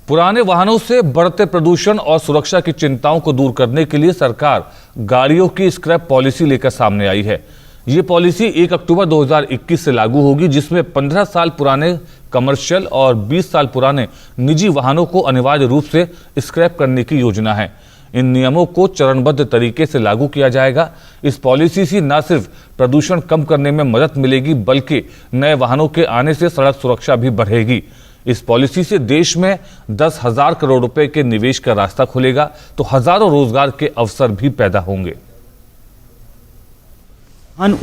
पुराने वाहनों से बढ़ते प्रदूषण और सुरक्षा की चिंताओं को दूर करने के लिए सरकार गाड़ियों की स्क्रैप पॉलिसी लेकर सामने आई है। ये पॉलिसी 1 अक्टूबर 2021 से लागू होगी, जिसमें 15 साल पुराने कमर्शियल और 20 साल पुराने निजी वाहनों को अनिवार्य रूप से स्क्रैप करने की योजना है। इन नियमों को चरणबद्ध तरीके से लागू किया जाएगा। इस पॉलिसी से न सिर्फ प्रदूषण कम करने में मदद मिलेगी, बल्कि नए वाहनों के आने से सड़क सुरक्षा भी बढ़ेगी। इस पॉलिसी से देश में 10,000 करोड़ रुपए के निवेश का रास्ता खुलेगा, तो हजारों रोजगार के अवसर भी पैदा होंगे।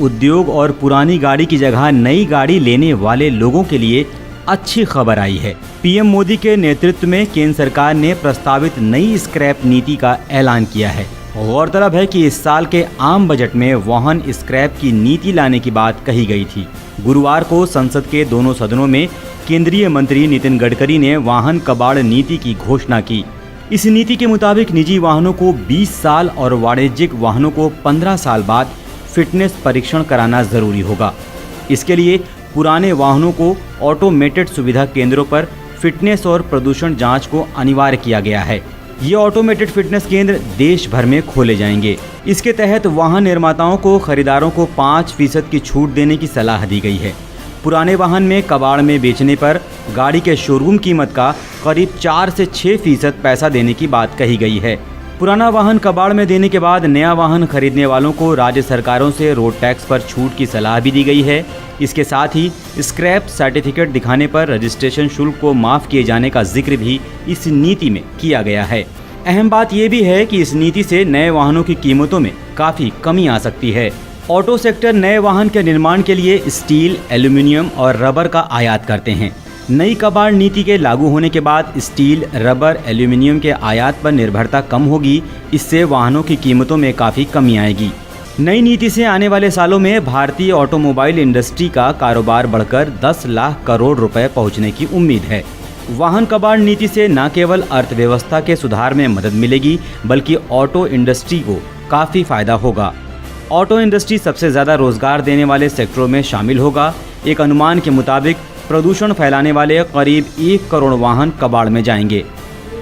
उद्योग और पुरानी गाड़ी की जगह नई गाड़ी लेने वाले लोगों के लिए अच्छी खबर आई है। पीएम मोदी के नेतृत्व में केंद्र सरकार ने प्रस्तावित नई स्क्रैप नीति का ऐलान किया है। गौरतलब है कि इस साल के आम बजट में वाहन स्क्रैप की नीति लाने की बात कही गई थी। गुरुवार को संसद के दोनों सदनों में केंद्रीय मंत्री नितिन गडकरी ने वाहन कबाड़ नीति की घोषणा की। इस नीति के मुताबिक निजी वाहनों को 20 साल और वाणिज्यिक वाहनों को 15 साल बाद फिटनेस परीक्षण कराना जरूरी होगा। इसके लिए पुराने वाहनों को ऑटोमेटेड सुविधा केंद्रों पर फिटनेस और प्रदूषण जांच को अनिवार्य किया गया है। ये ऑटोमेटेड फिटनेस केंद्र देश भर में खोले जाएंगे। इसके तहत वाहन निर्माताओं को खरीदारों को 5% की छूट देने की सलाह दी गई है। पुराने वाहन में कबाड़ में बेचने पर गाड़ी के शोरूम कीमत का करीब 4 से 6% पैसा देने की बात कही गई है। पुराना वाहन कबाड़ में देने के बाद नया वाहन खरीदने वालों को राज्य सरकारों से रोड टैक्स पर छूट की सलाह भी दी गई है। इसके साथ ही स्क्रैप सर्टिफिकेट दिखाने पर रजिस्ट्रेशन शुल्क को माफ किए जाने का जिक्र भी इस नीति में किया गया है। अहम बात यह भी है कि इस नीति से नए वाहनों की कीमतों में काफी कमी आ सकती है। ऑटो सेक्टर नए वाहन के निर्माण के लिए स्टील, एल्यूमिनियम और रबर का आयात करते हैं। नई कबाड़ नीति के लागू होने के बाद स्टील, रबर, एल्यूमिनियम के आयात पर निर्भरता कम होगी। इससे वाहनों की कीमतों में काफ़ी कमी आएगी। नई नीति से आने वाले सालों में भारतीय ऑटोमोबाइल इंडस्ट्री का कारोबार बढ़कर 10 लाख करोड़ रुपए पहुंचने की उम्मीद है। वाहन कबाड़ नीति से न केवल अर्थव्यवस्था के सुधार में मदद मिलेगी, बल्कि ऑटो इंडस्ट्री को काफ़ी फायदा होगा। ऑटो इंडस्ट्री सबसे ज़्यादा रोजगार देने वाले सेक्टरों में शामिल होगा। एक अनुमान के मुताबिक प्रदूषण फैलाने वाले करीब 1 करोड़ वाहन कबाड़ में जाएंगे।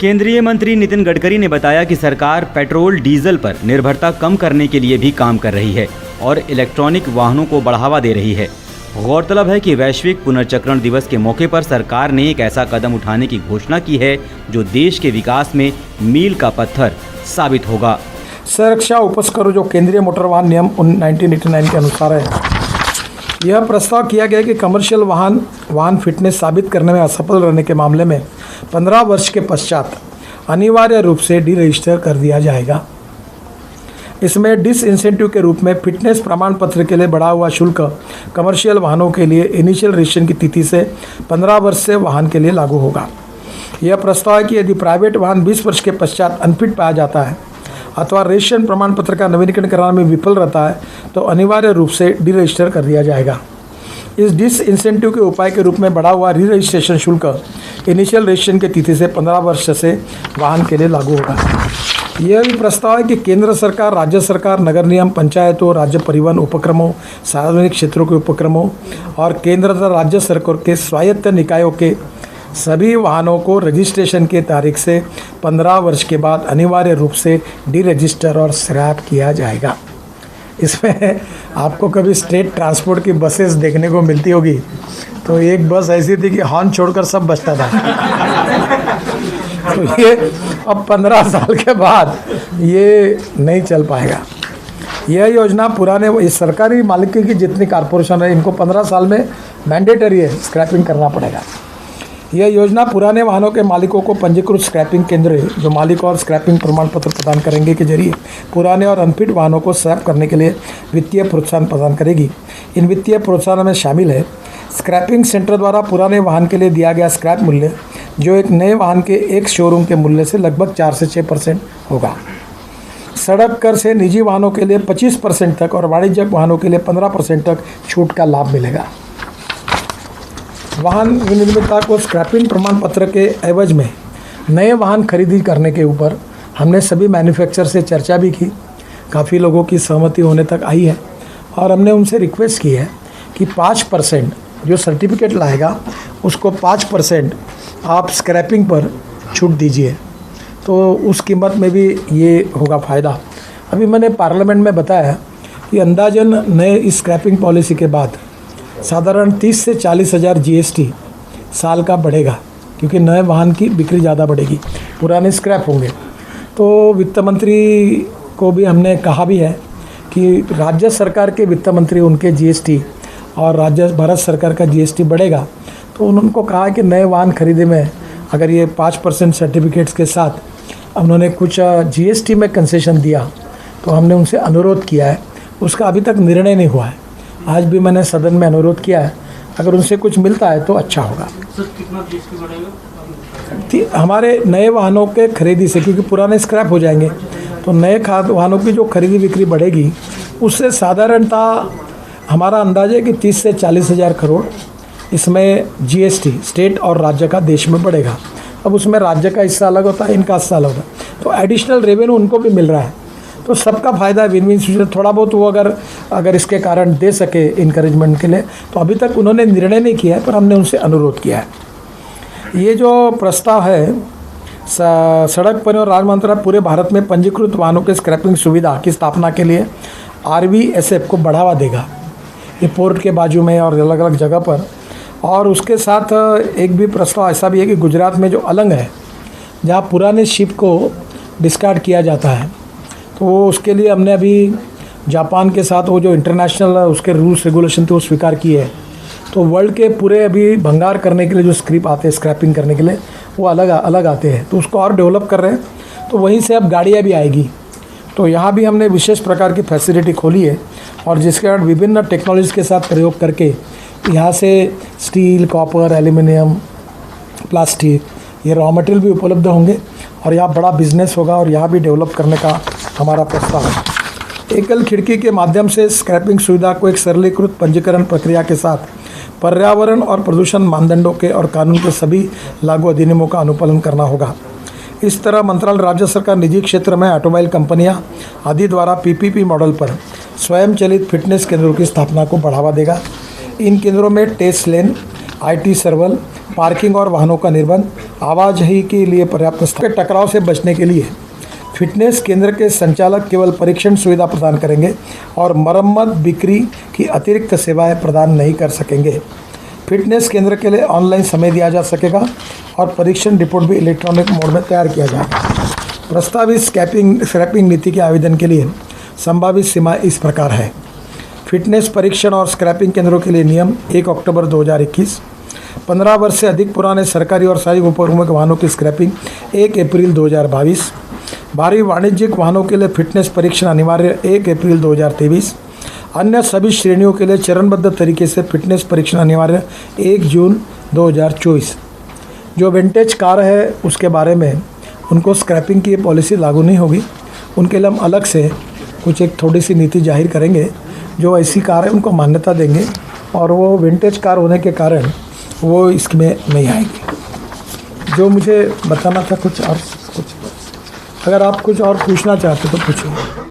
केंद्रीय मंत्री नितिन गडकरी ने बताया कि सरकार पेट्रोल, डीजल पर निर्भरता कम करने के लिए भी काम कर रही है और इलेक्ट्रॉनिक वाहनों को बढ़ावा दे रही है। गौरतलब है कि वैश्विक पुनर्चक्रण दिवस के मौके पर सरकार ने एक ऐसा कदम उठाने की घोषणा की है जो देश के विकास में मील का पत्थर साबित होगा। संरक्षा उपस्करों जो केंद्रीय मोटर वाहन नियम 1989 के अनुसार है, यह प्रस्ताव किया गया कि कमर्शियल वाहन फिटनेस साबित करने में असफल रहने के मामले में 15 वर्ष के पश्चात अनिवार्य रूप से डीरजिस्टर कर दिया जाएगा। इसमें डिसइंसेंटिव के रूप में फिटनेस प्रमाण पत्र के लिए बढ़ा हुआ शुल्क कमर्शियल वाहनों के लिए इनिशियल रजिस्ट्रेशन की तिथि से 15 वर्ष से वाहन के लिए लागू होगा। यह प्रस्ताव है कि यदि प्राइवेट वाहन 20 वर्ष के पश्चात अनफिट पाया जाता है अथवा रजिस्ट्रेशन प्रमाण पत्र का नवीनीकरण कराने में विफल रहता है, तो अनिवार्य रूप से डीरजिस्टर कर दिया जाएगा। इस डिसइंसेंटिव के उपाय के रूप में बढ़ा हुआ री रजिस्ट्रेशन शुल्क इनिशियल रजिस्ट्रेशन की तिथि से 15 वर्ष से वाहन के लिए लागू होगा। यह भी प्रस्ताव है कि केंद्र सरकार, राज्य सरकार, नगर निगम, पंचायतों, राज्य परिवहन उपक्रमों, सार्वजनिक क्षेत्रों के उपक्रमों और केंद्र तथा राज्य सरकार के स्वायत्त निकायों के सभी वाहनों को रजिस्ट्रेशन की तारीख से 15 वर्ष के बाद अनिवार्य रूप से डीरजिस्टर और स्क्रैप किया जाएगा। इसमें आपको कभी स्टेट ट्रांसपोर्ट की बसेस देखने को मिलती होगी, तो एक बस ऐसी थी कि हॉर्न छोड़कर सब बचता था। तो ये अब 15 साल के बाद ये नहीं चल पाएगा। यह योजना पुराने सरकारी मालिकी की जितनी कारपोरेशन है, इनको 15 साल में मैंडेटरी है, स्क्रैपिंग करना पड़ेगा। यह योजना पुराने वाहनों के मालिकों को पंजीकृत स्क्रैपिंग केंद्र जो मालिक और स्क्रैपिंग प्रमाण पत्र प्रदान करेंगे के जरिए पुराने और अनफिट वाहनों को स्क्रैप करने के लिए वित्तीय प्रोत्साहन प्रदान करेगी। इन वित्तीय प्रोत्साहन में शामिल है स्क्रैपिंग सेंटर द्वारा पुराने वाहन के लिए दिया गया स्क्रैप मूल्य, जो एक नए वाहन के एक शोरूम के मूल्य से लगभग 4 से 6% होगा। सड़क कर से निजी वाहनों के लिए 25% तक और वाणिज्यिक वाहनों के लिए 15% तक छूट का लाभ मिलेगा। वाहन विनिर्माता को स्क्रैपिंग प्रमाण पत्र के एवज में नए वाहन खरीदी करने के ऊपर हमने सभी मैन्युफैक्चरर से चर्चा भी की। काफ़ी लोगों की सहमति होने तक आई है और हमने उनसे रिक्वेस्ट की है कि 5% जो सर्टिफिकेट लाएगा उसको 5% आप स्क्रैपिंग पर छूट दीजिए, तो उस कीमत में भी ये होगा फ़ायदा। अभी मैंने पार्लियामेंट में बताया कि अंदाजन नए इस स्क्रैपिंग पॉलिसी के बाद साधारण 30 से 40 हज़ार GST साल का बढ़ेगा, क्योंकि नए वाहन की बिक्री ज़्यादा बढ़ेगी, पुराने स्क्रैप होंगे। तो वित्त मंत्री को भी हमने कहा भी है कि राज्य सरकार के वित्त मंत्री उनके GST और भारत सरकार का GST बढ़ेगा, तो उनको कहा कि नए वाहन खरीदे में अगर ये 5% सर्टिफिकेट्स के साथ उन्होंने कुछ GST में कंसेशन दिया, तो हमने उनसे अनुरोध किया है, उसका अभी तक निर्णय नहीं हुआ है। आज भी मैंने सदन में अनुरोध किया है, अगर उनसे कुछ मिलता है तो अच्छा होगा। सर कितना GST बढ़ेगा? हमारे नए वाहनों के खरीदी से, क्योंकि पुराने स्क्रैप हो जाएंगे, तो नए वाहनों की जो खरीदी बिक्री बढ़ेगी उससे साधारणतः हमारा अंदाज़ है कि 30 से 40 हज़ार करोड़ इसमें GST स्टेट और राज्य का देश में बढ़ेगा। अब उसमें राज्य का हिस्सा अलग होता है, इनका हिस्सा अलग होता है, तो एडिशनल रेवेन्यू उनको भी मिल रहा है, तो सबका फ़ायदा है, विन विन सिचुएशन। थोड़ा बहुत वो अगर इसके कारण दे सके इंकरेजमेंट के लिए, तो अभी तक उन्होंने निर्णय नहीं किया है, पर हमने उनसे अनुरोध किया है। ये जो प्रस्ताव है, सड़क परिवहन राजमार्ग मंत्रालय पूरे भारत में पंजीकृत वाहनों के स्क्रैपिंग सुविधा की स्थापना के लिए RVSF को बढ़ावा देगा, ये पोर्ट के बाजू में और अलग अलग जगह पर। और उसके साथ एक भी प्रस्ताव ऐसा भी है कि गुजरात में जो अलंग है, जहाँ पुराने शिप को डिस्कार्ड किया जाता है, तो वो उसके लिए हमने अभी जापान के साथ वो जो इंटरनेशनल उसके रूल्स रेगुलेशन थे वो स्वीकार किए हैं। तो वर्ल्ड के पूरे अभी भंगार करने के लिए जो स्क्रैप आते हैं, स्क्रैपिंग करने के लिए, वो अलग अलग आते हैं, तो उसको और डेवलप कर रहे हैं। तो वहीं से अब गाड़ियाँ भी आएगी, तो यहाँ भी हमने विशेष प्रकार की फैसिलिटी खोली है, और जिसके बाद विभिन्न टेक्नोलॉजी के साथ प्रयोग करके यहाँ से स्टील, कॉपर, एल्यूमिनियम, प्लास्टिक, ये रॉ मटेरियल भी उपलब्ध होंगे, और यहाँ बड़ा बिजनेस होगा, और यहाँ भी डेवलप करने का हमारा प्रस्ताव है। एकल खिड़की के माध्यम से स्क्रैपिंग सुविधा को एक सरलीकृत पंजीकरण प्रक्रिया के साथ पर्यावरण और प्रदूषण मानदंडों के और कानून के सभी लागू अधिनियमों का अनुपालन करना होगा। इस तरह मंत्रालय, राज्य सरकार, निजी क्षेत्र में ऑटोमोबाइल कंपनियां आदि द्वारा PPP मॉडल पर स्वयं चलित फिटनेस केंद्रों की स्थापना को बढ़ावा देगा। इन केंद्रों में test lane, IT server, parking और वाहनों का निर्बंध, आवाजाही के लिए पर्याप्त स्थान, टकराव से बचने के लिए फिटनेस केंद्र के संचालक केवल परीक्षण सुविधा प्रदान करेंगे और मरम्मत, बिक्री की अतिरिक्त सेवाएं प्रदान नहीं कर सकेंगे। फिटनेस केंद्र के लिए ऑनलाइन समय दिया जा सकेगा और परीक्षण रिपोर्ट भी इलेक्ट्रॉनिक मोड में तैयार किया जाएगा। प्रस्तावित स्क्रैपिंग नीति के आवेदन के लिए संभावित सीमा इस प्रकार है। फिटनेस परीक्षण और स्क्रैपिंग केंद्रों के लिए नियम 1 अक्टूबर 2021। 15 वर्ष से अधिक पुराने सरकारी और सार्वजनिक उपक्रमों के वाहनों की स्क्रैपिंग 1 अप्रैल 2022। भारी वाणिज्यिक वाहनों के लिए फिटनेस परीक्षण अनिवार्य 1 अप्रैल 2023। अन्य सभी श्रेणियों के लिए चरणबद्ध तरीके से फिटनेस परीक्षण अनिवार्य 1 जून 2024। जो विंटेज कार है उसके बारे में उनको स्क्रैपिंग की पॉलिसी लागू नहीं होगी, उनके लिए हम अलग से कुछ एक थोड़ी सी नीति जाहिर करेंगे। जो ऐसी कार है उनको मान्यता देंगे, और वो विंटेज कार होने के कारण वो इसमें नहीं आएगी। जो मुझे बताना था, कुछ और, अगर आप कुछ और पूछना चाहते तो पूछिए।